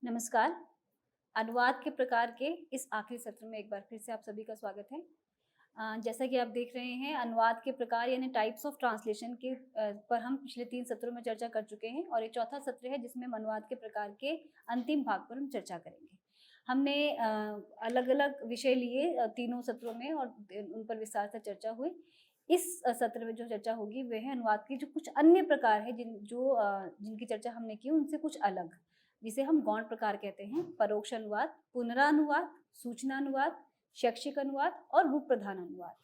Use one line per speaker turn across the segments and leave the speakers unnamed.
नमस्कार। अनुवाद के प्रकार के इस आखिरी सत्र में एक बार फिर से आप सभी का स्वागत है। जैसा कि आप देख रहे हैं, अनुवाद के प्रकार यानी टाइप्स ऑफ ट्रांसलेशन के पर हम पिछले 3 सत्रों में चर्चा कर चुके हैं और ये चौथा सत्र है जिसमें हम अनुवाद के प्रकार के अंतिम भाग पर हम चर्चा करेंगे। हमने अलग-अलग विषय लिए तीनों सत्रों में और उन पर विस्तार से चर्चा हुई। इस सत्र में जो चर्चा होगी वह है अनुवाद के जो कुछ अन्य प्रकार हैं जिनकी चर्चा हमने की उनसे कुछ अलग, जिसे हम गौण प्रकार कहते हैं। परोक्ष अनुवाद, पुनरानुवाद, सूचनानुवाद, शैक्षिक अनुवाद और रूप प्रधान अनुवाद।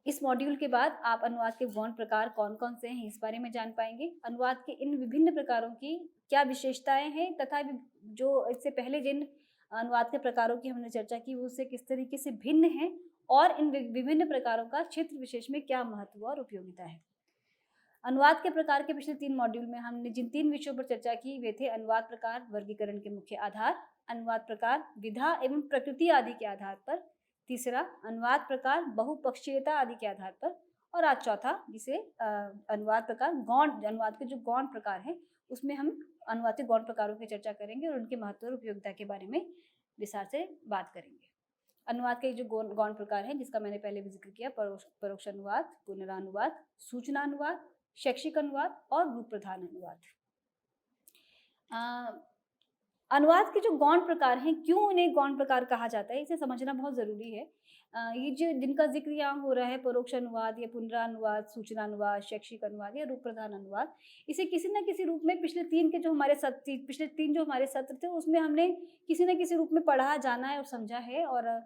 इस मॉड्यूल के बाद आप अनुवाद के गौण प्रकार कौन-कौन से हैं इस बारे में जान पाएंगे। अनुवाद के इन विभिन्न प्रकारों की क्या विशेषताएं हैं तथा जो इससे पहले जिन अनुवाद के प्रकारों की हमने चर्चा की वो उससे किस तरीके से भिन्न है और इन विभिन्न प्रकारों का क्षेत्र विशेष में क्या महत्व और उपयोगिता है। अनुवाद के प्रकार के पिछले 3 मॉड्यूल में हमने जिन 3 विषयों पर चर्चा की वे थे अनुवाद प्रकार वर्गीकरण के मुख्य आधार, अनुवाद प्रकार विधा एवं प्रकृति आदि के आधार पर, तीसरा अनुवाद प्रकार बहुपक्षीयता आदि के आधार पर और आज चौथा जिसे अनुवाद प्रकार अनुवाद के जो गौण प्रकार हैं उसमें हम अनुवाद के गौण प्रकारों की चर्चा करेंगे और उनके महत्व और उपयोगिता के बारे में विस्तार से बात करेंगे। अनुवाद के जो गौण प्रकार हैं जिसका मैंने पहले भी जिक्र किया, परोक्ष अनुवाद, पुनरानुवाद, सूचनानुवाद, शैक्षिक अनुवाद और रूप प्रधान अनुवाद। अनुवाद के जो गौण प्रकार हैं, क्यों इन्हें गौण प्रकार कहा जाता है, इसे समझना बहुत ज़रूरी है। ये जो जिनका जिक्र यहाँ हो रहा है, परोक्ष अनुवाद या पुनरानुवाद, सूचनानुवाद, शैक्षिक अनुवाद या रूप प्रधान अनुवाद, इसे किसी न किसी रूप में पिछले 3 जो हमारे सत्र थे उसमें हमने किसी न किसी रूप में पढ़ा, जाना है और समझा है और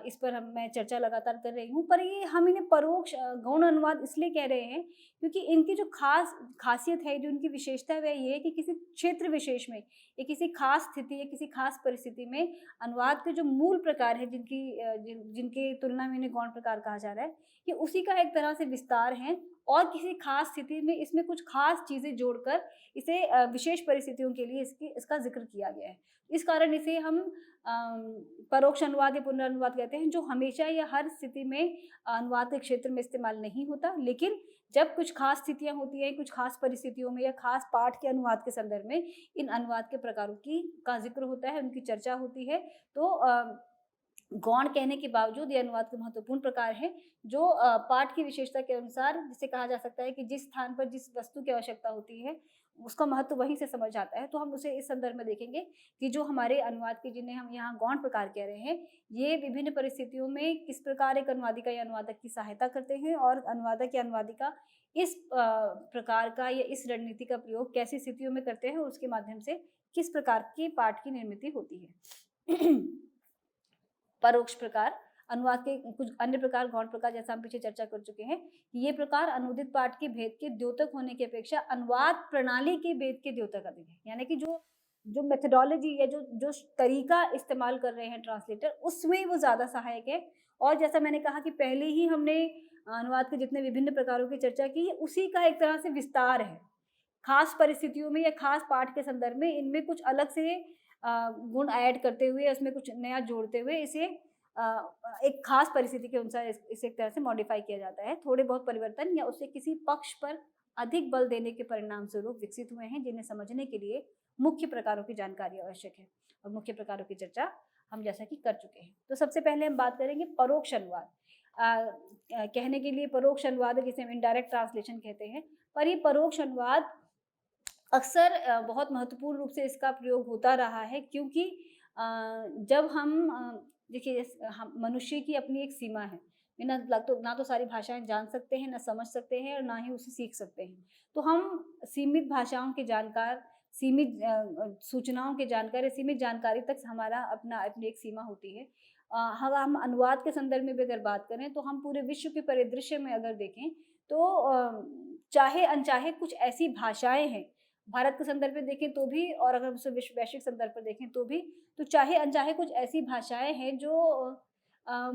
इस पर मैं चर्चा लगातार कर रही हूँ। पर ये हम इन्हें परोक्ष गौण अनुवाद इसलिए कह रहे हैं क्योंकि इनकी जो खासियत है, जो इनकी विशेषता है वह ये है कि किसी क्षेत्र विशेष में या किसी खास स्थिति या किसी खास परिस्थिति में अनुवाद के जो मूल प्रकार है जिनकी तुलना में इन्हें गौण प्रकार कहा जा रहा है, ये उसी का एक तरह से विस्तार है और किसी खास स्थिति में इसमें कुछ खास चीज़ें जोड़कर इसे विशेष परिस्थितियों के लिए इसका जिक्र किया गया है। इस कारण इसे हम परोक्ष अनुवाद या पुनरानुवाद कहते हैं, जो हमेशा या हर स्थिति में अनुवाद के क्षेत्र में इस्तेमाल नहीं होता, लेकिन जब कुछ खास स्थितियाँ होती हैं, कुछ खास परिस्थितियों में या खास पाठ के अनुवाद के संदर्भ में इन अनुवाद के प्रकारों का जिक्र होता है, उनकी चर्चा होती है। तो गौण कहने के बावजूद ये अनुवाद के महत्वपूर्ण प्रकार हैं जो पाठ की विशेषता के अनुसार जिसे कहा जा सकता है कि जिस स्थान पर जिस वस्तु की आवश्यकता होती है उसका महत्व वहीं से समझ आता है। तो हम उसे इस संदर्भ में देखेंगे कि जो हमारे अनुवाद के जिन्हें हम यहाँ गौण प्रकार कह रहे हैं, ये विभिन्न परिस्थितियों में किस प्रकार एक अनुवादिका या अनुवादक की सहायता करते हैं और अनुवादक या अनुवादिका इस प्रकार का या इस रणनीति का प्रयोग कैसी स्थितियों में करते हैं और उसके माध्यम से किस प्रकार की पाठ की निर्मिति होती है। परोक्ष प्रकार अनुवाद के कुछ अन्य प्रकार गौण प्रकार जैसा हम पीछे चर्चा कर चुके हैं कि ये प्रकार अनुदित पाठ के भेद के द्योतक होने की अपेक्षा अनुवाद प्रणाली के भेद के द्योतक अधिक है। यानी कि जो मेथोडोलॉजी या जो तरीका इस्तेमाल कर रहे हैं ट्रांसलेटर, उसमें वो ज़्यादा सहायक है। और जैसा मैंने कहा कि पहले ही हमने अनुवाद के जितने विभिन्न प्रकारों की चर्चा की, उसी का एक तरह से विस्तार है। खास परिस्थितियों में या खास पाठ के संदर्भ में इनमें कुछ अलग से गुण ऐड करते हुए, उसमें कुछ नया जोड़ते हुए इसे एक खास परिस्थिति के अनुसार इसे एक तरह से मॉडिफाई किया जाता है। थोड़े बहुत परिवर्तन या उसे किसी पक्ष पर अधिक बल देने के परिणाम स्वरूप विकसित हुए हैं, जिन्हें समझने के लिए मुख्य प्रकारों की जानकारी आवश्यक है और मुख्य प्रकारों की चर्चा हम जैसा कि कर चुके हैं। तो सबसे पहले हम बात करेंगे परोक्ष अनुवाद। कहने के लिए परोक्ष अनुवाद है जिसे हम इनडायरेक्ट ट्रांसलेशन कहते हैं, पर ये परोक्ष अनुवाद अक्सर बहुत महत्वपूर्ण रूप से इसका प्रयोग होता रहा है क्योंकि जब हम देखिए हम मनुष्य की अपनी एक सीमा है। ना तो सारी भाषाएं जान सकते हैं, ना समझ सकते हैं और ना ही उसे सीख सकते हैं। तो हम सीमित भाषाओं के जानकार, सीमित सूचनाओं के जानकार या सीमित जानकारी तक हमारा अपनी एक सीमा होती है। हम अनुवाद के संदर्भ में भी अगर बात करें तो हम पूरे विश्व के परिदृश्य में अगर देखें तो चाहे अनचाहे कुछ ऐसी भाषाएं हैं, भारत के संदर्भ में देखें तो भी और अगर उसे वैश्विक संदर्भ पर देखें तो भी, तो चाहे अनचाहे कुछ ऐसी भाषाएं हैं जो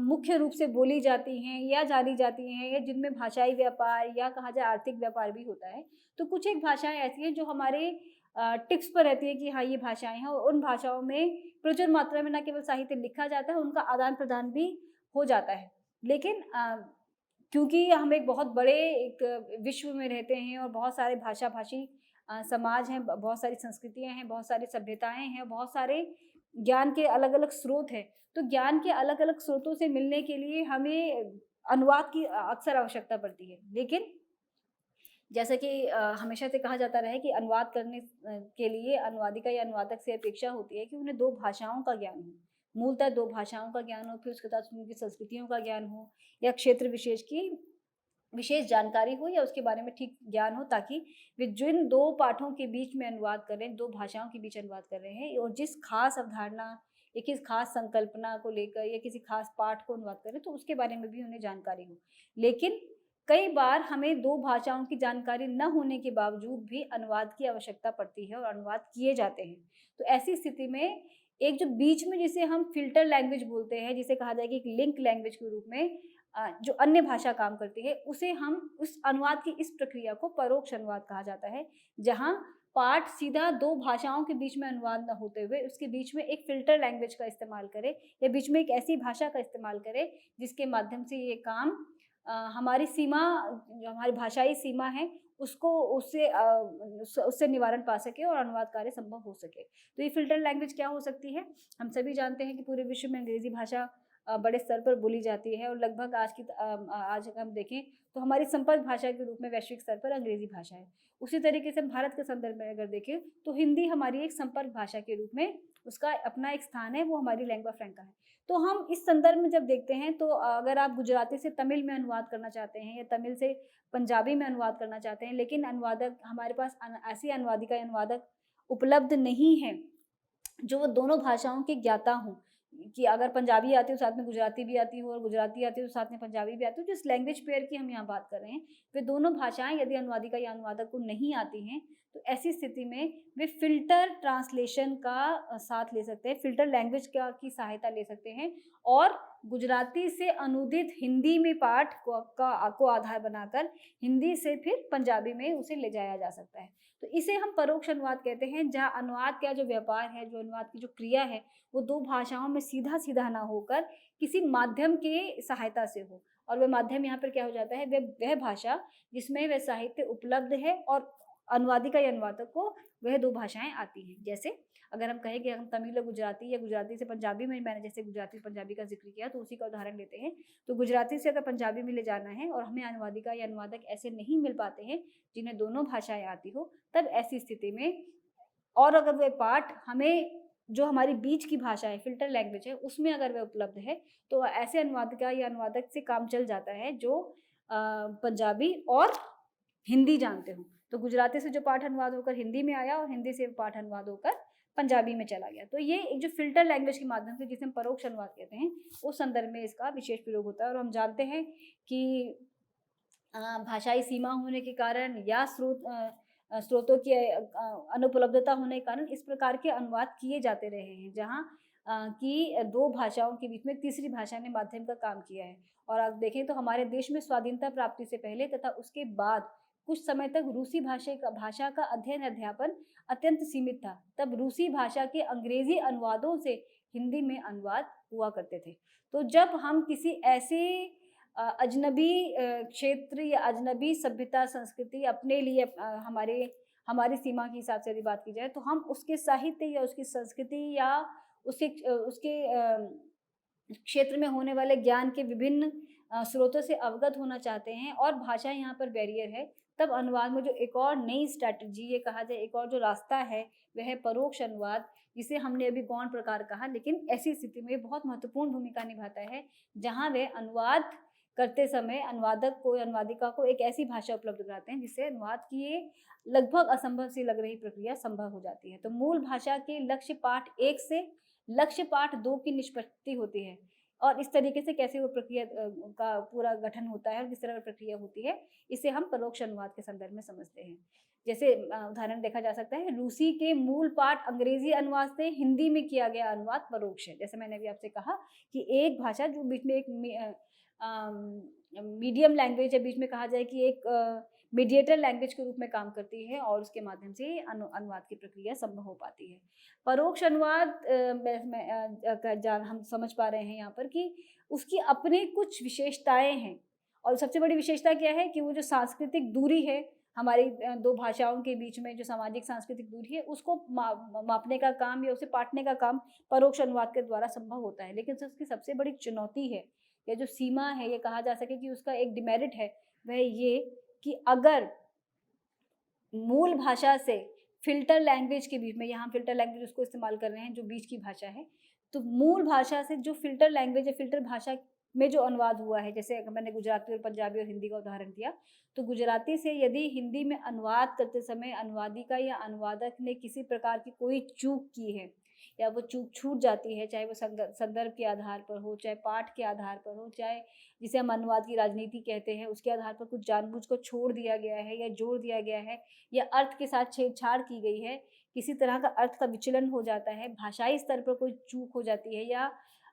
मुख्य रूप से बोली जाती हैं या जानी जाती हैं या जिनमें भाषाई व्यापार या कहा जाए आर्थिक व्यापार भी होता है। तो कुछ एक भाषाएं ऐसी हैं जो हमारे टिप्स पर रहती है कि हाँ ये भाषाएं हैं और उन भाषाओं में प्रचुर मात्रा में न केवल साहित्य लिखा जाता है, उनका आदान प्रदान भी हो जाता है। लेकिन क्योंकि हम एक बहुत बड़े एक विश्व में रहते हैं और बहुत सारे भाषाभाषी समाज हैं, बहुत सारी संस्कृतियाँ हैं, बहुत सारी सभ्यताएँ हैं, बहुत सारे ज्ञान के अलग-अलग स्रोत हैं। तो ज्ञान के अलग-अलग स्रोतों से मिलने के लिए हमें अनुवाद की अक्सर आवश्यकता पड़ती है। लेकिन जैसा कि हमेशा से कहा जाता रहा है कि अनुवाद करने के लिए अनुवादिका या अनुवादक से अपेक्षा होती है कि उन्हें 2 भाषाओं का ज्ञान हो। मूलतः 2 भाषाओं का ज्ञान हो, फिर उसके साथ उनकी संस्कृतियों का ज्ञान हो या क्षेत्र विशेष की विशेष जानकारी हो या उसके बारे में ठीक ज्ञान हो, ताकि वे जिन 2 पाठों के बीच में अनुवाद कर रहे हैं, 2 भाषाओं के बीच अनुवाद कर रहे हैं और जिस खास अवधारणा या किस खास संकल्पना को लेकर या किसी खास पाठ को अनुवाद कर रहे हैं, तो उसके बारे में भी उन्हें जानकारी हो। लेकिन कई बार हमें 2 भाषाओं की जानकारी न होने के बावजूद भी अनुवाद की आवश्यकता पड़ती है और अनुवाद किए जाते हैं। तो ऐसी स्थिति में एक जो बीच में जिसे हम फ़िल्टर लैंग्वेज बोलते हैं, जिसे कहा जाए कि एक लिंक लैंग्वेज के रूप में जो अन्य भाषा काम करती है, उसे हम उस अनुवाद की इस प्रक्रिया को परोक्ष अनुवाद कहा जाता है, जहाँ पाठ सीधा 2 भाषाओं के बीच में अनुवाद ना होते हुए उसके बीच में एक फ़िल्टर लैंग्वेज का इस्तेमाल करे या बीच में एक ऐसी भाषा का इस्तेमाल करे, जिसके माध्यम से ये काम हमारी सीमा जो हमारी भाषाई सीमा है, उसको उससे निवारण पा सके और अनुवाद कार्य संभव हो सके। तो ये फ़िल्टर लैंग्वेज क्या हो सकती है? हम सभी जानते हैं कि पूरे विश्व में अंग्रेज़ी भाषा बड़े स्तर पर बोली जाती है और लगभग आज अगर हम देखें तो हमारी संपर्क भाषा के रूप में वैश्विक स्तर पर अंग्रेज़ी भाषा है। उसी तरीके से हम भारत के संदर्भ में अगर देखें तो हिंदी हमारी एक संपर्क भाषा के रूप में उसका अपना एक स्थान है, वो हमारी लैंग्वा फ्रैंका है। तो हम इस संदर्भ में जब देखते हैं तो अगर आप गुजराती से तमिल में अनुवाद करना चाहते हैं या तमिल से पंजाबी में अनुवाद करना चाहते हैं, लेकिन अनुवादक हमारे पास ऐसी अनुवादिका या अनुवादक उपलब्ध नहीं है जो वो दोनों भाषाओं के ज्ञाता हों, कि अगर पंजाबी आती हो साथ में गुजराती भी आती हो और गुजराती आती हो तो साथ में पंजाबी भी आती हो, जिस लैंग्वेज पेयर की हम यहाँ बात कर रहे हैं, वे दोनों भाषाएं यदि अनुवादिका या अनुवादक को नहीं आती हैं, तो ऐसी स्थिति में वे फ़िल्टर ट्रांसलेशन का साथ ले सकते हैं, फ़िल्टर लैंग्वेज की सहायता ले सकते हैं और गुजराती से अनुदित हिंदी में पाठ को आधार बनाकर हिंदी से फिर पंजाबी में उसे ले जाया जा सकता है। तो इसे हम परोक्ष अनुवाद कहते हैं, जहाँ अनुवाद का जो व्यापार है, जो अनुवाद की जो क्रिया है, वो 2 भाषाओं में सीधा-सीधा ना होकर किसी माध्यम के सहायता से हो। और वह माध्यम यहाँ पर क्या हो जाता है, वह भाषा जिसमें वह साहित्य उपलब्ध है और अनुवादिका या अनुवादक को वह 2 भाषाएँ आती हैं। जैसे अगर हम कहें कि हम तमिल और गुजराती या गुजराती से पंजाबी में, मैंने जैसे गुजराती पंजाबी का ज़िक्र किया तो उसी का उदाहरण लेते हैं। तो गुजराती से अगर पंजाबी में ले जाना है और हमें अनुवादिका या अनुवादक ऐसे नहीं मिल पाते हैं जिन्हें दोनों भाषाएँ आती हो, तब ऐसी स्थिति में और अगर वह पाठ हमें जो हमारी बीच की भाषा है, फ़िल्टर लैंग्वेज है, उसमें अगर वह उपलब्ध है, तो ऐसे अनुवादिका या अनुवादक से काम चल जाता है जो पंजाबी और हिंदी जानते हों। तो गुजराती से जो पाठ अनुवाद होकर हिंदी में आया और हिंदी से पाठ अनुवाद होकर पंजाबी में चला गया। तो ये एक जो फ़िल्टर लैंग्वेज के माध्यम से जिसे हम परोक्ष अनुवाद कहते हैं, उस संदर्भ में इसका विशेष प्रयोग होता है और हम जानते हैं कि भाषाई सीमा होने के कारण या स्रोतों की अनुपलब्धता होने के कारण इस प्रकार के अनुवाद किए जाते रहे हैं, जहाँ कि 2 भाषाओं के बीच में तीसरी भाषा ने माध्यम का काम किया है। और आप देखें तो हमारे देश में स्वाधीनता प्राप्ति से पहले तथा उसके बाद कुछ समय तक रूसी भाषा का अध्ययन अध्यापन अत्यंत सीमित था। तब रूसी भाषा के अंग्रेजी अनुवादों से हिंदी में अनुवाद हुआ करते थे। तो जब हम किसी ऐसे अजनबी क्षेत्र या अजनबी सभ्यता संस्कृति अपने लिए हमारी सीमा के हिसाब से यदि बात की जाए, तो हम उसके साहित्य या उसकी संस्कृति या उसके क्षेत्र में होने वाले ज्ञान के विभिन्न स्रोतों से अवगत होना चाहते हैं और भाषा यहाँ पर बैरियर है, तब अनुवाद में जो एक और नई स्ट्रैटेजी ये कहा जाए, एक और जो रास्ता है, वह है परोक्ष अनुवाद, जिसे हमने अभी गौण प्रकार कहा, लेकिन ऐसी स्थिति में बहुत महत्वपूर्ण भूमिका निभाता है, जहाँ वे अनुवाद करते समय अनुवादक को या अनुवादिका को एक ऐसी भाषा उपलब्ध कराते हैं जिससे अनुवाद की ये लगभग असंभव सी लग रही प्रक्रिया संभव हो जाती है। तो मूल भाषा के लक्ष्य पाठ 1 से लक्ष्य पाठ 2 की निष्पत्ति होती है और इस तरीके से कैसे वो प्रक्रिया का पूरा गठन होता है और किस तरह की प्रक्रिया होती है, इसे हम परोक्ष अनुवाद के संदर्भ में समझते हैं। जैसे उदाहरण देखा जा सकता है, रूसी के मूल पाठ अंग्रेजी अनुवाद से हिंदी में किया गया अनुवाद परोक्ष है। जैसे मैंने अभी आपसे कहा कि एक भाषा जो बीच में एक मीडियम लैंग्वेज है, बीच में कहा जाए कि एक मीडिएटर लैंग्वेज के रूप में काम करती है और उसके माध्यम से अनुवाद की प्रक्रिया संभव हो पाती है। परोक्ष अनुवाद हम समझ पा रहे हैं यहाँ पर कि उसकी अपनी कुछ विशेषताएं हैं और सबसे बड़ी विशेषता क्या है कि वो जो सांस्कृतिक दूरी है, हमारी 2 भाषाओं के बीच में जो सामाजिक सांस्कृतिक दूरी है उसको मापने का काम या उसे पाटने का काम परोक्ष अनुवाद के द्वारा संभव होता है। लेकिन उसकी सबसे बड़ी चुनौती है या जो सीमा है, ये कहा जा सके कि उसका एक डिमेरिट है, वह ये कि अगर मूल भाषा से फ़िल्टर लैंग्वेज के बीच में, यहाँ फ़िल्टर लैंग्वेज उसको इस्तेमाल कर रहे हैं जो बीच की भाषा है, तो मूल भाषा से जो फ़िल्टर लैंग्वेज या फ़िल्टर भाषा में जो अनुवाद हुआ है, जैसे अगर मैंने गुजराती और पंजाबी और हिंदी का उदाहरण दिया, तो गुजराती से यदि हिंदी में अनुवाद करते समय अनुवादिका या अनुवादक ने किसी प्रकार की कोई चूक की है या वो चूक छूट जाती है, चाहे वो संदर्भ के आधार पर हो, चाहे पाठ के आधार पर हो, चाहे जिसे हम अनुवाद की राजनीति कहते हैं, उसके आधार पर कुछ जानबूझ कर छोड़ दिया गया है या जोड़ दिया गया है या अर्थ के साथ छेड़छाड़ की गई है, किसी तरह का अर्थ का विचलन हो जाता है, भाषाई स्तर पर कोई चूक हो जाती है या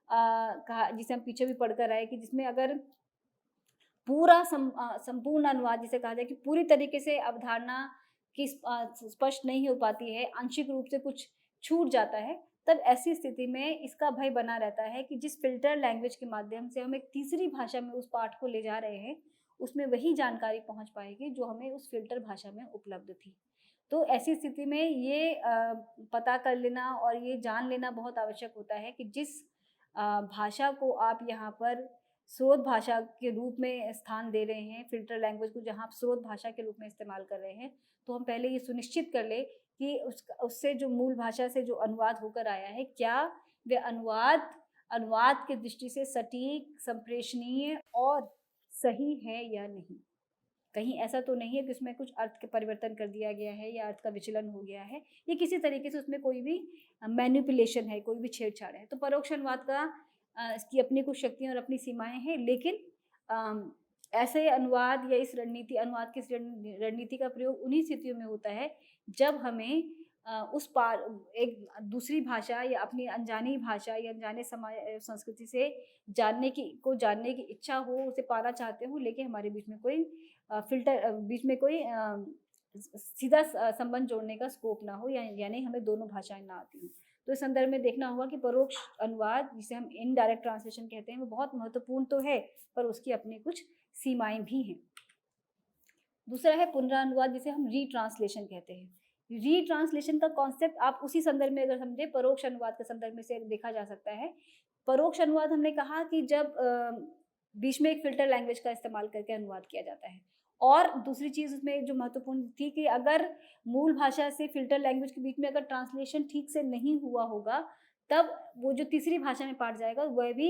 कहा जिसे हम पीछे भी पढ़कर आए कि जिसमें अगर पूरा संपूर्ण अनुवाद जिसे कहा जाए कि पूरी तरीके से अवधारणा की स्पष्ट नहीं हो पाती है, आंशिक रूप से कुछ छूट जाता है, तब ऐसी स्थिति में इसका भय बना रहता है कि जिस फ़िल्टर लैंग्वेज के माध्यम से हम एक तीसरी भाषा में उस पाठ को ले जा रहे हैं, उसमें वही जानकारी पहुँच पाएगी जो हमें उस फ़िल्टर भाषा में उपलब्ध थी। तो ऐसी स्थिति में ये पता कर लेना और ये जान लेना बहुत आवश्यक होता है कि जिस भाषा को आप यहाँ पर स्रोत भाषा के रूप में स्थान दे रहे हैं, फ़िल्टर लैंग्वेज को जहाँ आप स्रोत भाषा के रूप में इस्तेमाल कर रहे हैं, तो हम पहले ये सुनिश्चित कर लें कि उससे जो मूल भाषा से जो अनुवाद होकर आया है, क्या वह अनुवाद की दृष्टि से सटीक, संप्रेषणीय और सही है या नहीं? कहीं ऐसा तो नहीं है कि उसमें कुछ अर्थ के परिवर्तन कर दिया गया है या अर्थ का विचलन हो गया है, या किसी तरीके से उसमें कोई भी मैनिपुलेशन है, कोई भी छेड़छाड़ है। तो परोक्ष अनुवाद का इसकी अपनी कुछ शक्तियाँ और अपनी सीमाएँ हैं, लेकिन ऐसे अनुवाद या इस अनुवाद की इस रणनीति का प्रयोग उन्हीं स्थितियों में होता है, जब हमें उस पार एक दूसरी भाषा या अपनी अनजानी भाषा या अनजाने संस्कृति से जानने की इच्छा हो, उसे पाना चाहते हों, लेकिन हमारे बीच में कोई बीच में कोई सीधा संबंध जोड़ने का स्कोप ना हो, या यानी हमें दोनों भाषाएँ ना आती हों। तो इस संदर्भ में देखना होगा कि परोक्ष अनुवाद जिसे हम इनडायरेक्ट ट्रांसलेशन कहते हैं, वो बहुत महत्वपूर्ण तो है, पर उसकी अपनी कुछ सीमाएँ भी हैं। दूसरा है पुनरानुवाद जिसे हम रीट्रांसलेशन कहते हैं। रीट्रांसलेशन का कॉन्सेप्ट आप उसी संदर्भ में अगर समझे, परोक्ष अनुवाद के संदर्भ में से देखा जा सकता है। परोक्ष अनुवाद हमने कहा कि जब बीच में एक फ़िल्टर लैंग्वेज का इस्तेमाल करके अनुवाद किया जाता है। और दूसरी चीज़ उसमें जो महत्वपूर्ण थी कि अगर मूल भाषा से फ़िल्टर लैंग्वेज के बीच में अगर ट्रांसलेशन ठीक से नहीं हुआ होगा, तब वो जो तीसरी भाषा में पाठ जाएगा, वह भी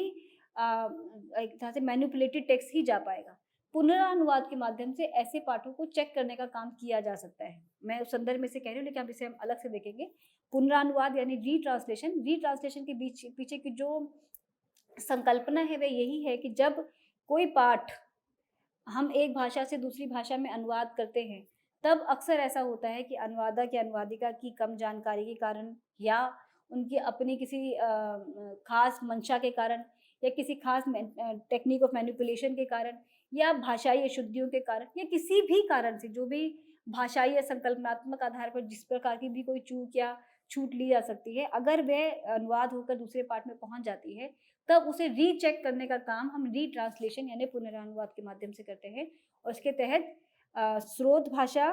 एक तरह से मैनिपुलेटेड टेक्स्ट ही जा पाएगा। पुनरानुवाद के माध्यम से ऐसे पाठों को चेक करने का काम किया जा सकता है। मैं उस संदर्भ में से कह रही हूँ, लेकिन अब इसे हम अलग से देखेंगे। पुनरानुवाद यानी रीट्रांसलेशन के पीछे की जो संकल्पना है, वह यही है कि जब कोई पाठ हम एक भाषा से दूसरी भाषा में अनुवाद करते हैं, तब अक्सर ऐसा होता है कि अनुवादक या अनुवादिका की कम जानकारी के कारण या उनकी अपनी किसी खास मंशा के कारण या किसी खास टेक्निक ऑफ मैनिपुलेशन के कारण या भाषाई अशुद्धियों के कारण या किसी भी कारण से, जो भी भाषाई या संकल्पनात्मक आधार पर जिस प्रकार की भी कोई चूक या छूट ली जा सकती है, अगर वह अनुवाद होकर दूसरे पाठ में पहुंच जाती है, तब उसे रीचेक करने का काम हम रीट्रांसलेशन यानी पुनरानुवाद के माध्यम से करते हैं। और इसके तहत स्रोत भाषा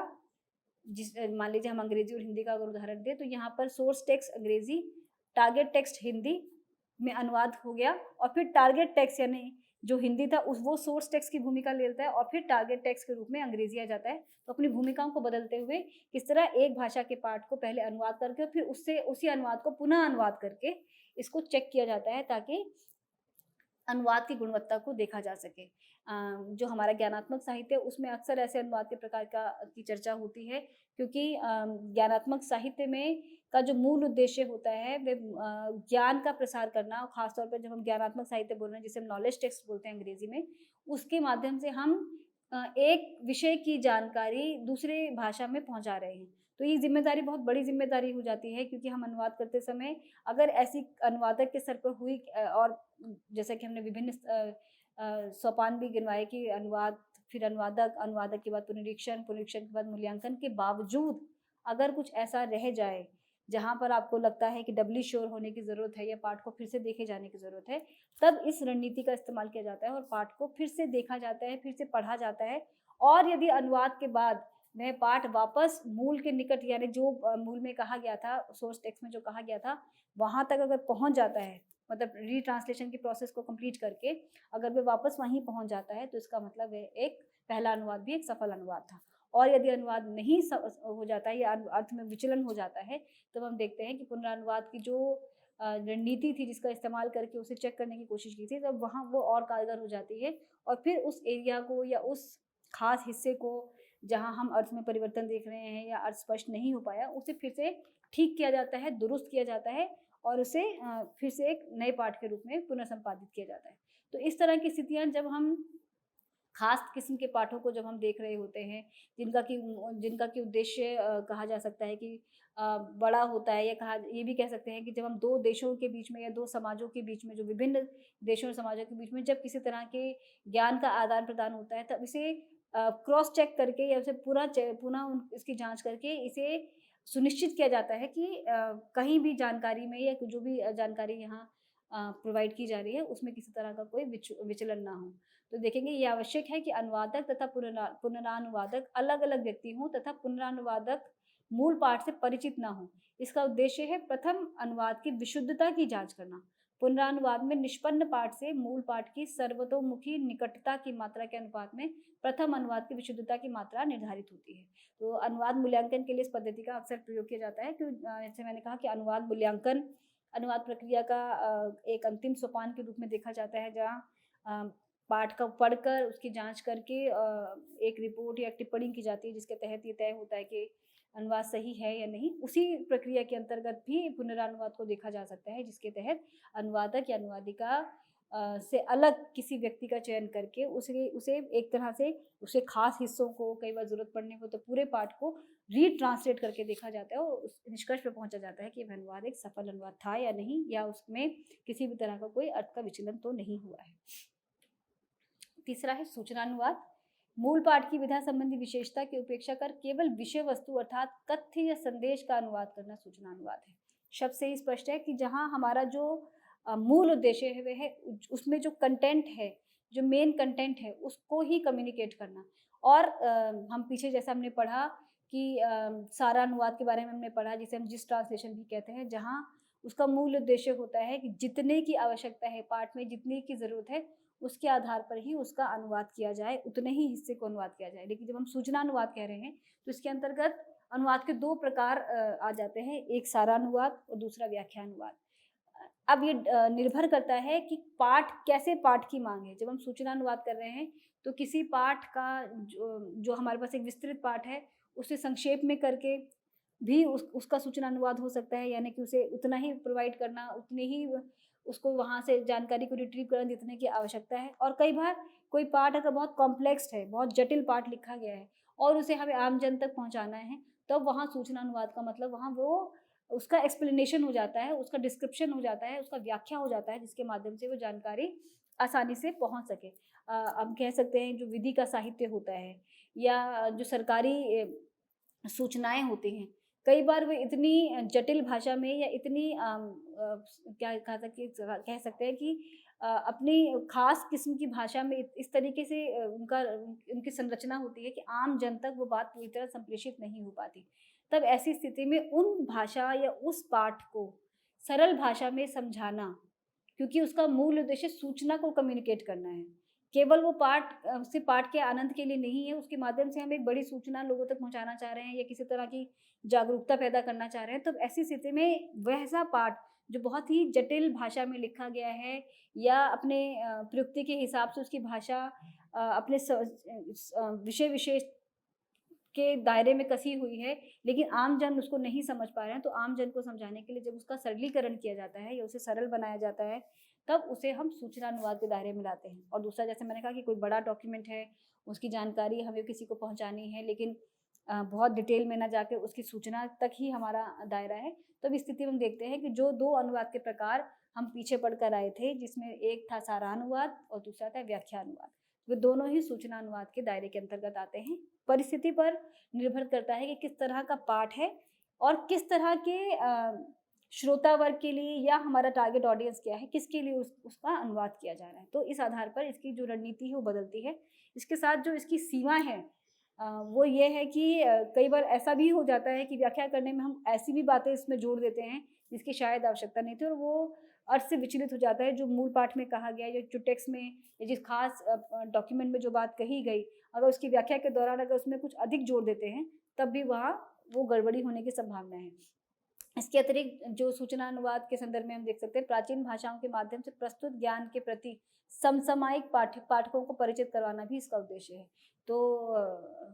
मान लीजिए हम अंग्रेजी और हिंदी का अगर उदाहरण दें, तो यहाँ पर सोर्स टेक्स्ट अंग्रेजी, टारगेट टेक्स्ट हिंदी में अनुवाद हो गया, और फिर टारगेट टेक्स्ट यानी जो हिंदी था वो सोर्स टेक्स्ट की भूमिका लेता है, और फिर टारगेट टेक्स्ट के रूप में अंग्रेजी आ जाता है। तो अपनी भूमिकाओं को बदलते हुए किस तरह एक भाषा के पाठ को पहले अनुवाद करके और फिर उससे उसी अनुवाद को पुनः अनुवाद करके इसको चेक किया जाता है, ताकि अनुवाद की गुणवत्ता को देखा जा सके। जो हमारा ज्ञानात्मक साहित्य है, उसमें अक्सर ऐसे अनुवाद के प्रकार की चर्चा होती है, क्योंकि ज्ञानात्मक साहित्य में का जो मूल उद्देश्य होता है, वह ज्ञान का प्रसार करना, और ख़ासतौर पर जब हम ज्ञानात्मक साहित्य बोल रहे हैं, जिसे हम नॉलेज टेक्स्ट बोलते हैं अंग्रेजी में, उसके माध्यम से हम एक विषय की जानकारी दूसरे भाषा में पहुँचा रहे हैं। तो ये ज़िम्मेदारी बहुत बड़ी ज़िम्मेदारी हो जाती है, क्योंकि हम अनुवाद करते समय अगर ऐसी अनुवादक के स्तर पर हुई और जैसा कि हमने विभिन्न सोपान भी गिनवाए कि अनुवाद, फिर अनुवादक के बाद पुनरीक्षण के बाद मूल्यांकन के बावजूद अगर कुछ ऐसा रह जाए जहाँ पर आपको लगता है कि डबली श्योर होने की ज़रूरत है या पाठ को फिर से देखे जाने की ज़रूरत है, तब इस रणनीति का इस्तेमाल किया जाता है और पाठ को फिर से देखा जाता है, फिर से पढ़ा जाता है। और यदि अनुवाद के बाद वह पाठ वापस मूल के निकट, यानी जो मूल में कहा गया था, सोर्स टेक्स्ट में जो कहा गया था, वहाँ तक अगर पहुँच जाता है, मतलब रीट्रांसलेशन की प्रोसेस को कंप्लीट करके अगर वह वापस वहीं पहुँच जाता है, तो इसका मतलब वह एक पहला अनुवाद भी एक सफल अनुवाद था। और यदि अनुवाद नहीं हो जाता है या अर्थ में विचलन हो जाता है, तब हम देखते हैं कि पुनरानुवाद की जो रणनीति थी, जिसका इस्तेमाल करके उसे चेक करने की कोशिश की थी, तब वहाँ वो और कारगर हो जाती है और फिर उस एरिया को या उस खास हिस्से को जहाँ हम अर्थ में परिवर्तन देख रहे हैं या अर्थ स्पष्ट नहीं हो पाया, उसे फिर से ठीक किया जाता है, दुरुस्त किया जाता है और उसे फिर से एक नए पाठ के रूप में पुनर्संपादित किया जाता है। तो इस तरह की स्थितियाँ जब हम खास किस्म के पाठों को जब हम देख रहे होते हैं, जिनका कि उद्देश्य कहा जा सकता है कि बड़ा होता है, या ये भी कह सकते हैं कि जब हम 2 देशों के बीच में या 2 समाजों के बीच में, जो विभिन्न देशों और समाजों के बीच में जब किसी तरह के ज्ञान का आदान-प्रदान होता है, तब इसे क्रॉस चेक करके या उसे पुनः इसकी जाँच करके इसे सुनिश्चित किया जाता है कि कहीं भी जानकारी में या जो भी जानकारी यहाँ प्रोवाइड की जा रही है, उसमें किसी तरह का कोई विचलन ना हो। तो देखेंगे ये आवश्यक है कि अनुवादक तथा पुनरानुवादक अलग-अलग व्यक्ति हों तथा पुनरानुवादक मूल पाठ से परिचित ना हों। इसका उद्देश्य है प्रथम अनुवाद की विशुद्धता की जाँच करना। पुनरानुवाद में निष्पन्न पाठ से मूल पाठ की सर्वतोमुखी निकटता की मात्रा के अनुपात में प्रथम अनुवाद की विशुद्धता की मात्रा निर्धारित होती है। तो अनुवाद मूल्यांकन के लिए इस पद्धति का अक्सर प्रयोग किया जाता है, जैसे मैंने कहा कि अनुवाद मूल्यांकन अनुवाद प्रक्रिया का एक अंतिम सोपान के रूप में देखा जाता है, जहाँ पाठ को पढ़कर उसकी जाँच करके एक रिपोर्ट या टिप्पणी की जाती है, जिसके तहत ये तय होता है कि अनुवाद सही है या नहीं। उसी प्रक्रिया के अंतर्गत भी पुनरानुवाद को देखा जा सकता है, जिसके तहत अनुवादक या अनुवादिका से अलग किसी व्यक्ति का चयन करके उसे एक तरह से उसे खास हिस्सों को, कई बार ज़रूरत पड़ने पर तो पूरे पाठ को रीट्रांसलेट करके देखा जाता है और उस निष्कर्ष पे पहुँचा जाता है कि वह अनुवाद एक सफल अनुवाद था या नहीं, या उसमें किसी भी तरह का कोई अर्थ का विचलन तो नहीं हुआ है। तीसरा है सूचनानुवाद। मूल पाठ की विधा संबंधी विशेषता की उपेक्षा कर केवल विषय वस्तु अर्थात तथ्य या संदेश का अनुवाद करना सूचनानुवाद है। शब्द से ही स्पष्ट है कि जहाँ हमारा जो मूल उद्देश्य है वह है उसमें जो कंटेंट है, जो मेन कंटेंट है, उसको ही कम्युनिकेट करना। और हम पीछे जैसा हमने पढ़ा कि सारा अनुवाद के बारे में हमने पढ़ा, जिसे हम जिस ट्रांसलेशन भी कहते हैं, जहाँ उसका मूल उद्देश्य होता है कि जितने की आवश्यकता है पाठ में, जितने की ज़रूरत है, उसके आधार पर ही उसका अनुवाद किया जाए, उतने ही हिस्से को अनुवाद किया जाए। लेकिन जब हम सूचनानुवाद कह रहे हैं, तो इसके अंतर्गत अनुवाद के 2 प्रकार आ जाते हैं, एक सारानुवाद और दूसरा व्याख्यानुवाद। अब ये निर्भर करता है कि कैसे पाठ की माँग है। जब हम सूचनानुवाद कर रहे हैं, तो किसी पाठ का जो हमारे पास एक विस्तृत पाठ है, उसे संक्षेप में करके भी उसका सूचनानुवाद हो सकता है, यानी कि उसे उतना ही प्रोवाइड करना, उतनी ही उसको वहाँ से जानकारी को रिट्रीव करना जितने की आवश्यकता है। और कई बार कोई पाठ अगर बहुत कॉम्प्लेक्स है, बहुत जटिल पाठ लिखा गया है और उसे हमें आम जन तक पहुँचाना है, तब वहाँ सूचनानुवाद का मतलब वहाँ वो उसका एक्सप्लेनेशन हो जाता है, उसका डिस्क्रिप्शन हो जाता है, उसका व्याख्या हो जाता है, जिसके माध्यम से वो जानकारी आसानी से पहुँच सके। हम कह सकते हैं जो विधि का साहित्य होता है या जो सरकारी सूचनाएँ होती हैं, कई बार वो इतनी जटिल भाषा में या इतनी क्या कह सकते हैं कि अपनी ख़ास किस्म की भाषा में इस तरीके से उनकी संरचना होती है कि आम जन तक वो बात पूरी तरह संप्रेषित नहीं हो पाती। तब ऐसी स्थिति में उन भाषा या उस पाठ को सरल भाषा में समझाना, क्योंकि उसका मूल उद्देश्य सूचना को कम्युनिकेट करना है। केवल वो सिर्फ़ पाठ के आनंद के लिए नहीं है, उसके माध्यम से हम एक बड़ी सूचना लोगों तक पहुँचाना चाह रहे हैं या किसी तरह की जागरूकता पैदा करना चाह रहे हैं, तब ऐसी स्थिति में वैसा पाठ जो बहुत ही जटिल भाषा में लिखा गया है या अपने प्रयुक्ति के हिसाब से उसकी भाषा अपने विषय विशेष के दायरे में कसी हुई है, लेकिन आम जन उसको नहीं समझ पा रहे हैं, तो आम जन को समझाने के लिए जब उसका सरलीकरण किया जाता है या उसे सरल बनाया जाता है, तब उसे हम सूचना अनुवाद के दायरे में लाते हैं। और दूसरा, जैसे मैंने कहा कि कोई बड़ा डॉक्यूमेंट है, उसकी जानकारी हमें किसी को पहुँचानी है, लेकिन बहुत डिटेल में ना जाके उसकी सूचना तक ही हमारा दायरा है, तब इस स्थिति में हम देखते हैं कि जो 2 अनुवाद के प्रकार हम पीछे पढ़कर आए थे, जिसमें एक था सारानुवाद और दूसरा था व्याख्यानुवाद। वे दोनों ही सूचना अनुवाद के दायरे के अंतर्गत आते हैं। परिस्थिति पर निर्भर करता है कि किस तरह का पाठ है और किस तरह के श्रोता वर्ग के लिए या हमारा टारगेट ऑडियंस क्या है, किसके लिए उसका अनुवाद किया जा रहा है। तो इस आधार पर इसकी जो रणनीति है वो बदलती है। इसके साथ जो इसकी सीमा है, वो ये है कि कई बार ऐसा भी हो जाता है कि व्याख्या करने में हम ऐसी भी बातें इसमें जोड़ देते हैं, जिसकी शायद आवश्यकता नहीं थी और वो अर्थ से विचलित हो जाता है, जो मूल पाठ में कहा गया है या जो टेक्स्ट में या जिस खास डॉक्यूमेंट में जो बात कही गई, अगर उसकी व्याख्या के दौरान अगर उसमें कुछ अधिक जोड़ देते हैं, तब भी वहाँ वो गड़बड़ी होने की संभावना है। इसके अतिरिक्त जो सूचना अनुवाद के संदर्भ में हम देख सकते हैं, प्राचीन भाषाओं के माध्यम से प्रस्तुत ज्ञान के प्रति समसामयिक पाठकों को परिचित करवाना भी इसका उद्देश्य है। तो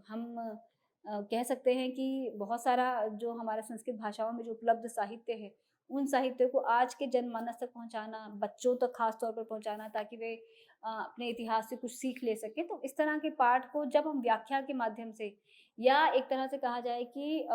हम कह सकते हैं कि बहुत सारा जो हमारा संस्कृत भाषाओं में जो उपलब्ध साहित्य है, उन साहित्य को आज के जनमानस तक पहुँचाना, बच्चों तक खास तौर पर पहुँचाना, ताकि वे अपने इतिहास से कुछ सीख ले सकें। तो इस तरह के पाठ को जब हम व्याख्या के माध्यम से या एक तरह से कहा जाए कि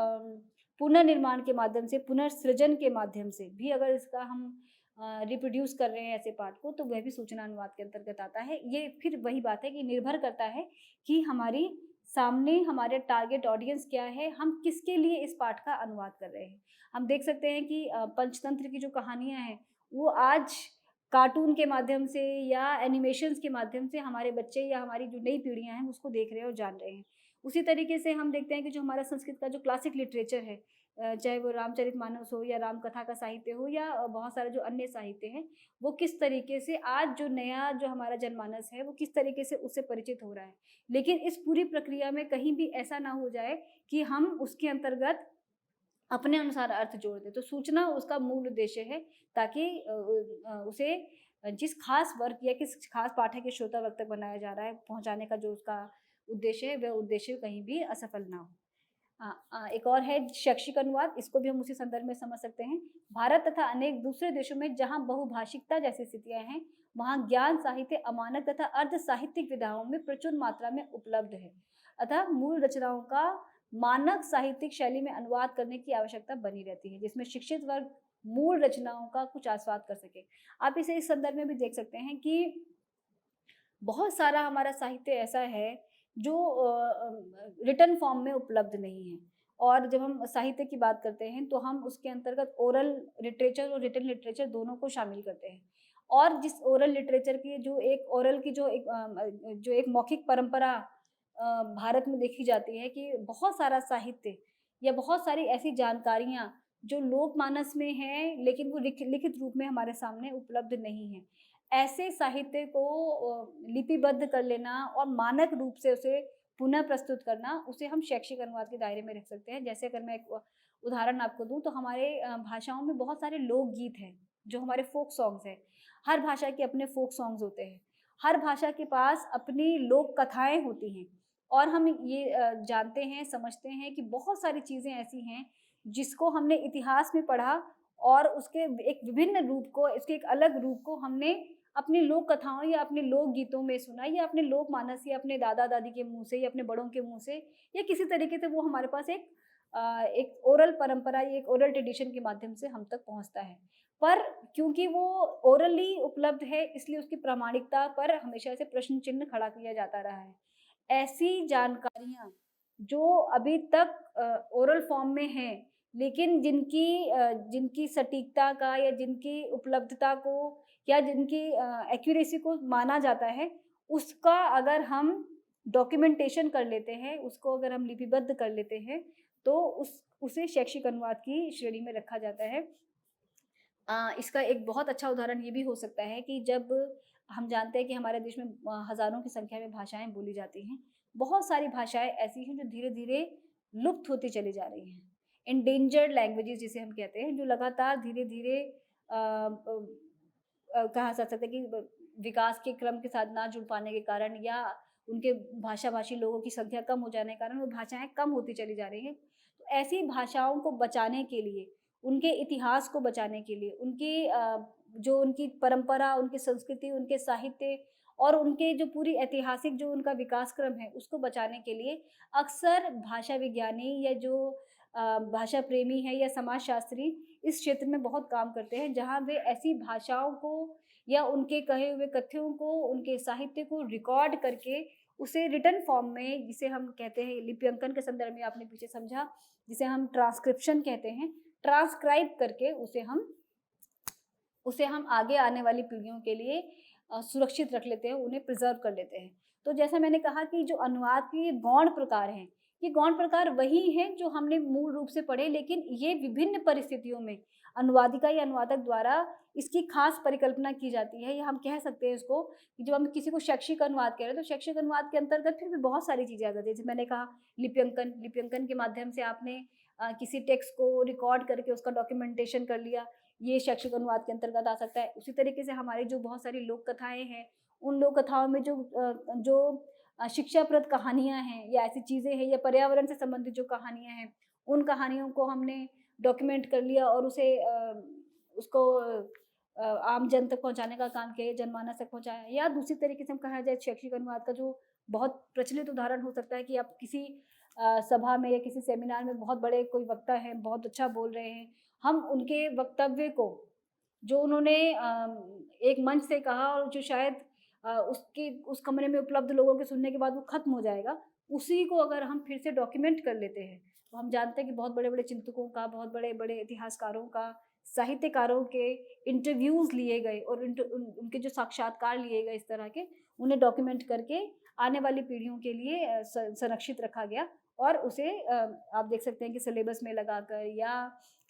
पुनर्निर्माण के माध्यम से, पुनर्सृजन के माध्यम से भी अगर इसका हम रिप्रोड्यूस कर रहे हैं ऐसे पाठ को, तो वह भी सूचना अनुवाद के अंतर्गत आता है। ये फिर वही बात है कि निर्भर करता है कि हमारी सामने हमारे टारगेट ऑडियंस क्या है, हम किसके लिए इस पाठ का अनुवाद कर रहे हैं। हम देख सकते हैं कि पंचतंत्र की जो कहानियाँ हैं, वो आज कार्टून के माध्यम से या एनिमेशंस के माध्यम से हमारे बच्चे या हमारी जो नई पीढ़ियाँ हैं, उसको देख रहे हैं और जान रहे हैं। उसी तरीके से हम देखते हैं कि जो हमारा संस्कृत का जो क्लासिक लिटरेचर है, चाहे वो रामचरितमानस हो या राम कथा का साहित्य हो या बहुत सारे जो अन्य साहित्य हैं, वो किस तरीके से आज जो नया जो हमारा जनमानस है, वो किस तरीके से उससे परिचित हो रहा है। लेकिन इस पूरी प्रक्रिया में कहीं भी ऐसा ना हो जाए कि हम उसके अंतर्गत अपने अनुसार अर्थ जोड़ दें। तो सूचना उसका मूल उद्देश्य है, ताकि उसे जिस खास वर्ग या किस खास पाठक के श्रोता वर्ग तक बनाया जा रहा है, पहुँचाने का जो उसका उद्देश्य है, वह उद्देश्य कहीं भी असफल ना हो। एक और है शैक्षिक अनुवाद, इसको भी हम उसी संदर्भ में समझ सकते हैं। भारत तथा अनेक दूसरे देशों में जहाँ बहुभाषिकता जैसी स्थितियाँ हैं, वहाँ ज्ञान साहित्य अमानक तथा अर्ध साहित्यिक विधाओं में प्रचुर मात्रा में उपलब्ध है। अतः मूल रचनाओं का मानक साहित्यिक शैली में अनुवाद करने की आवश्यकता बनी रहती है, जिसमें शिक्षित वर्ग मूल रचनाओं का कुछ आस्वाद कर सके। आप इसे इस संदर्भ में भी देख सकते हैं कि बहुत सारा हमारा साहित्य ऐसा है जो रिटन फॉर्म में उपलब्ध नहीं है। और जब हम साहित्य की बात करते हैं, तो हम उसके अंतर्गत ओरल लिटरेचर और रिटन लिटरेचर दोनों को शामिल करते हैं। और जिस ओरल लिटरेचर की जो एक ओरल की जो एक मौखिक परंपरा भारत में देखी जाती है कि बहुत सारा साहित्य या बहुत सारी ऐसी जानकारियाँ जो लोकमानस में हैं, लेकिन वो लिखित रूप में हमारे सामने उपलब्ध नहीं है। ऐसे साहित्य को लिपिबद्ध कर लेना और मानक रूप से उसे पुनः प्रस्तुत करना, उसे हम शैक्षिक अनुवाद के दायरे में रख सकते हैं। जैसे अगर मैं एक उदाहरण आपको दूँ, तो हमारे भाषाओं में बहुत सारे लोकगीत हैं, जो हमारे फ़ोक सॉन्ग्स हैं। हर भाषा के अपने फ़ोक सॉन्ग्स होते हैं। हर भाषा के पास अपनी लोक कथाएँ होती हैं और हम ये जानते हैं, समझते हैं कि बहुत सारी चीज़ें ऐसी हैं, जिसको हमने इतिहास में पढ़ा और उसके एक विभिन्न रूप को, इसके एक अलग रूप को हमने अपनी लोक कथाओं या अपने लोक गीतों में सुना या अपने लोक मानस या अपने दादा-दादी के मुँह से या अपने बड़ों के मुँह से या किसी तरीके से वो हमारे पास एक ओरल परंपरा या एक ओरल ट्रेडिशन के माध्यम से हम तक पहुँचता है। पर क्योंकि वो ओरली उपलब्ध है, इसलिए उसकी प्रामाणिकता पर हमेशा से प्रश्न चिन्ह खड़ा किया जाता रहा है। ऐसी जानकारियाँ जो अभी तक ओरल फॉर्म में हैं, लेकिन जिनकी सटीकता का या जिनकी उपलब्धता को या जिनकी एक्यूरेसी को माना जाता है, उसका अगर हम डॉक्यूमेंटेशन कर लेते हैं, उसको अगर हम लिपिबद्ध कर लेते हैं, तो उसे शैक्षिक अनुवाद की श्रेणी में रखा जाता है। इसका एक बहुत अच्छा उदाहरण ये भी हो सकता है कि जब हम जानते हैं कि हमारे देश में हज़ारों की संख्या में भाषाएँ बोली जाती हैं। बहुत सारी भाषाएँ ऐसी हैं जो धीरे-धीरे लुप्त होती चली जा रही हैं। एंडेंजर्ड लैंग्वेजेज़ जिसे हम कहते हैं, जो लगातार धीरे-धीरे कहा जा सकता है कि विकास के क्रम के साथ ना जुड़ पाने के कारण या उनके भाषा-भाषी लोगों की संख्या कम हो जाने के कारण वो भाषाएँ कम होती चली जा रही हैं। तो ऐसी भाषाओं को बचाने के लिए, उनके इतिहास को बचाने के लिए, जो उनकी परंपरा, उनकी संस्कृति, उनके साहित्य और उनके जो पूरी ऐतिहासिक जो उनका विकास क्रम है, उसको बचाने के लिए अक्सर भाषा विज्ञानी या जो भाषा प्रेमी हैं या समाजशास्त्री इस क्षेत्र में बहुत काम करते हैं, जहाँ वे ऐसी भाषाओं को या उनके कहे हुए कथ्यों को, उनके साहित्य को रिकॉर्ड करके उसे रिटन फॉर्म में, जिसे हम कहते हैं लिप्यंकन के संदर्भ में आपने पीछे समझा, जिसे हम ट्रांसक्रिप्शन कहते हैं, ट्रांसक्राइब करके उसे हम आगे आने वाली पीढ़ियों के लिए सुरक्षित रख लेते हैं, उन्हें प्रिज़र्व कर लेते हैं। तो जैसा मैंने कहा कि जो अनुवाद के गौण प्रकार हैं, ये गौण प्रकार वही हैं जो हमने मूल रूप से पढ़े, लेकिन ये विभिन्न परिस्थितियों में अनुवादिका या अनुवादक द्वारा इसकी खास परिकल्पना की जाती है, या हम कह सकते हैं इसको कि जब हम किसी को शैक्षिक अनुवाद कह रहे हैं, तो शैक्षिक अनुवाद के अंतर्गत फिर भी बहुत सारी चीज़ें आ जाती हैं। जैसे मैंने कहा लिप्यंकन के माध्यम से आपने किसी टेक्स्ट को रिकॉर्ड करके उसका डॉक्यूमेंटेशन कर लिया, ये शैक्षिक अनुवाद के अंतर्गत आ सकता है। उसी तरीके से हमारी जो बहुत सारी लोक कथाएँ हैं, उन लोक कथाओं में जो शिक्षाप्रद कहानियाँ हैं या ऐसी चीज़ें हैं या पर्यावरण से संबंधित जो कहानियाँ हैं, उन कहानियों को हमने डॉक्यूमेंट कर लिया और उसको आम जन तक पहुँचाने का काम किया, जनमानस तक पहुँचाया। या दूसरी तरीके से हम कहा जाए, शैक्षिक अनुवाद का जो बहुत प्रचलित उदाहरण हो सकता है कि आप किसी सभा में या किसी सेमिनार में बहुत बड़े कोई वक्ता हैं, बहुत अच्छा बोल रहे हैं, हम उनके वक्तव्य को, जो उन्होंने एक मंच से कहा और जो शायद उसके उस कमरे में उपलब्ध लोगों के सुनने के बाद वो खत्म हो जाएगा, उसी को अगर हम फिर से डॉक्यूमेंट कर लेते हैं, तो हम जानते हैं कि बहुत बड़े-बड़े चिंतकों का, बहुत बड़े-बड़े इतिहासकारों का, साहित्यकारों के इंटरव्यूज़ लिए गए और उनके जो साक्षात्कार लिए गए इस तरह के, उन्हें डॉक्यूमेंट करके आने वाली पीढ़ियों के लिए संरक्षित रखा गया और उसे आप देख सकते हैं कि सिलेबस में लगाकर या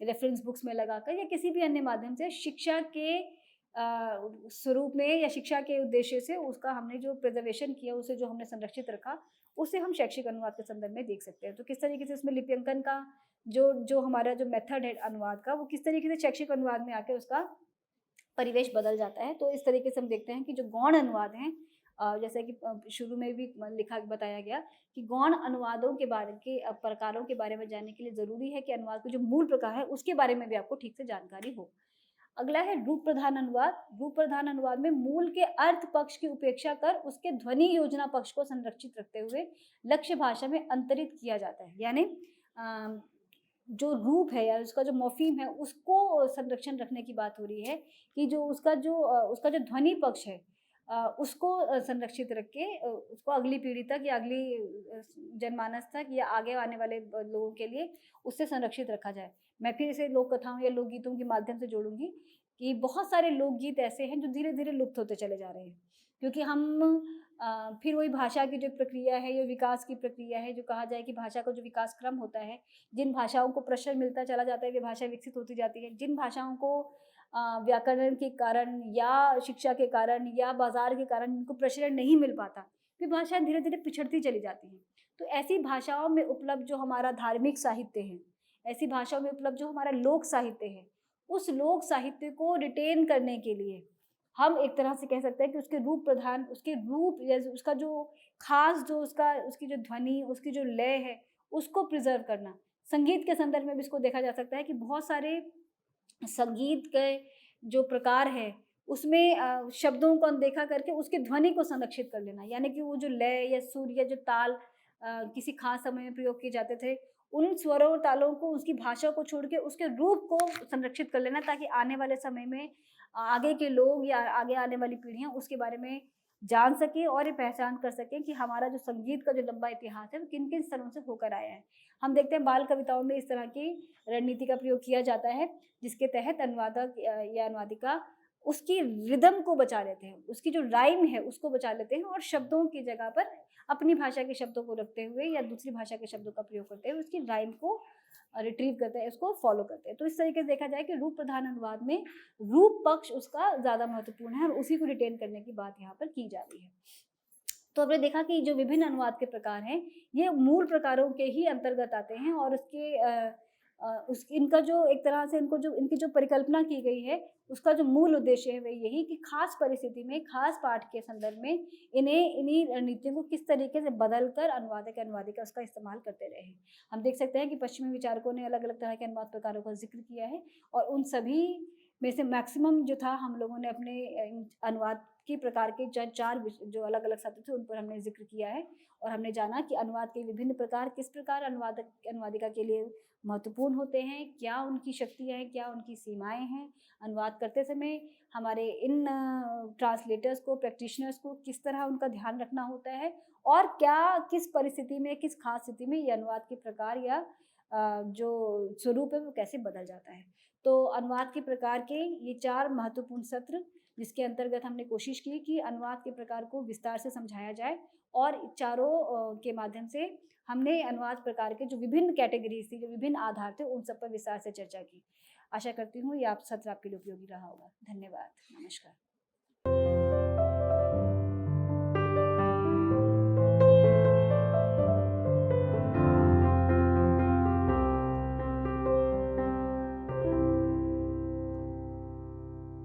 रेफ़रेंस बुक्स में लगाकर या किसी भी अन्य माध्यम से शिक्षा के स्वरूप में या शिक्षा के उद्देश्य से उसका हमने जो प्रिज़र्वेशन किया, उसे जो हमने संरक्षित रखा, उसे हम शैक्षिक अनुवाद के संदर्भ में देख सकते हैं। तो किस तरीके से उसमें लिप्यंकन का जो जो हमारा जो मेथड है अनुवाद का, वो किस तरीके से शैक्षिक अनुवाद में आके उसका परिवेश बदल जाता है। तो इस तरीके से हम देखते हैं कि जो गौण अनुवाद हैं, जैसा कि शुरू में भी लिखा बताया गया कि गौण अनुवादों के बारे के प्रकारों के बारे में जानने के लिए ज़रूरी है कि अनुवाद के जो मूल प्रकार है, उसके बारे में भी आपको ठीक से जानकारी हो। अगला है रूप प्रधान अनुवाद। रूप प्रधान अनुवाद में मूल के अर्थ पक्ष की उपेक्षा कर उसके ध्वनि योजना पक्ष को संरक्षित रखते हुए लक्ष्य भाषा में अंतरित किया जाता है। यानी अ, जो रूप है या उसका जो मॉर्फीम है, उसको संरक्षण रखने की बात हो रही है कि जो उसका जो ध्वनि पक्ष है, उसको संरक्षित रख के उसको अगली पीढ़ी तक या अगली जनमानस तक या आगे आने वाले लोगों के लिए उससे संरक्षित रखा जाए। मैं फिर इसे लोक कथाओं या लोकगीतों के माध्यम से जोड़ूँगी कि बहुत सारे लोकगीत ऐसे हैं जो धीरे-धीरे लुप्त होते चले जा रहे हैं। क्योंकि फिर वही भाषा की जो प्रक्रिया है, ये विकास की प्रक्रिया है, जो कहा जाए कि भाषा का जो विकास क्रम होता है, जिन भाषाओं को प्रश्रय मिलता चला जाता है, वे भाषा विकसित होती जाती है। जिन भाषाओं को व्याकरण के कारण या शिक्षा के कारण या बाज़ार के कारण इनको प्रचलन नहीं मिल पाता, वे भाषाएँ धीरे-धीरे पिछड़ती चली जाती हैं। तो ऐसी भाषाओं में उपलब्ध जो हमारा धार्मिक साहित्य है, ऐसी भाषाओं में उपलब्ध जो हमारा लोक साहित्य है, उस लोक साहित्य को रिटेन करने के लिए हम एक तरह से कह सकते हैं कि उसके रूप प्रधान, उसके रूप या उसका जो ख़ास जो उसकी जो ध्वनि, उसकी जो लय है, उसको प्रिज़र्व करना। संगीत के संदर्भ में भी इसको देखा जा सकता है कि बहुत सारे संगीत के जो प्रकार है, उसमें शब्दों को अनदेखा करके उसकी ध्वनि को संरक्षित कर लेना। यानी कि वो जो लय या सुर या जो ताल किसी ख़ास समय में प्रयोग किए जाते थे, उन स्वरों और तालों को, उसकी भाषा को छोड़ के उसके रूप को संरक्षित कर लेना, ताकि आने वाले समय में आगे के लोग या आगे आने वाली पीढ़ियाँ उसके बारे में जान सकें और ये पहचान कर सकें कि हमारा जो संगीत का जो लंबा इतिहास है, वो किन-किन स्तरों से होकर आया है। हम देखते हैं बाल कविताओं में इस तरह की रणनीति का प्रयोग किया जाता है, जिसके तहत अनुवादक या अनुवादिका उसकी रिदम को बचा लेते हैं, उसकी जो राइम है उसको बचा लेते हैं और शब्दों की जगह पर अपनी भाषा के शब्दों को रखते हुए या दूसरी भाषा के शब्दों का प्रयोग करते हुए उसकी राइम को रिट्रीव करते हैं, उसको फ़ॉलो करते हैं। तो इस तरीके से देखा जाए कि रूप प्रधान अनुवाद में रूप पक्ष उसका ज़्यादा महत्वपूर्ण है और उसी को रिटेन करने की बात यहाँ पर की जा रही है। तो हमने देखा कि जो विभिन्न अनुवाद के प्रकार हैं, ये मूल प्रकारों के ही अंतर्गत आते हैं और उस इनका जो एक तरह से इनकी जो परिकल्पना की गई है, उसका जो मूल उद्देश्य है, वह यही कि खास परिस्थिति में, खास पाठ के संदर्भ में इन्हीं रणनीतियों को किस तरीके से बदल कर अनुवादक या अनुवादिका उसका इस्तेमाल करते रहे हैं। हम देख सकते हैं कि पश्चिमी विचारकों ने अलग-अलग तरह के अनुवाद प्रकारों का ज़िक्र किया है और उन सभी में से मैक्सिमम जो था, हम लोगों ने अपने इन अनुवाद के प्रकार के चार जो अलग-अलग सत्र थे, उन पर हमने ज़िक्र किया है और हमने जाना कि अनुवाद के विभिन्न प्रकार किस प्रकार अनुवादक अनुवादिका के लिए महत्वपूर्ण होते हैं, क्या उनकी शक्तियाँ हैं, क्या उनकी सीमाएँ हैं। अनुवाद करते समय हमारे इन ट्रांसलेटर्स को, प्रैक्टिशनर्स को किस तरह उनका ध्यान रखना होता है और किस परिस्थिति में, किस खास स्थिति में ये अनुवाद के प्रकार या जो स्वरूप है, वो कैसे बदल जाता है। तो अनुवाद के प्रकार के ये 4 महत्वपूर्ण सत्र, जिसके अंतर्गत हमने कोशिश की कि अनुवाद के प्रकार को विस्तार से समझाया जाए और चारों के माध्यम से हमने अनुवाद प्रकार के जो विभिन्न कैटेगरीज़ थी, जो विभिन्न आधार थे, उन सब पर विस्तार से चर्चा की। आशा करती हूँ ये आप सत्र आपके लिए उपयोगी रहा होगा। धन्यवाद। नमस्कार।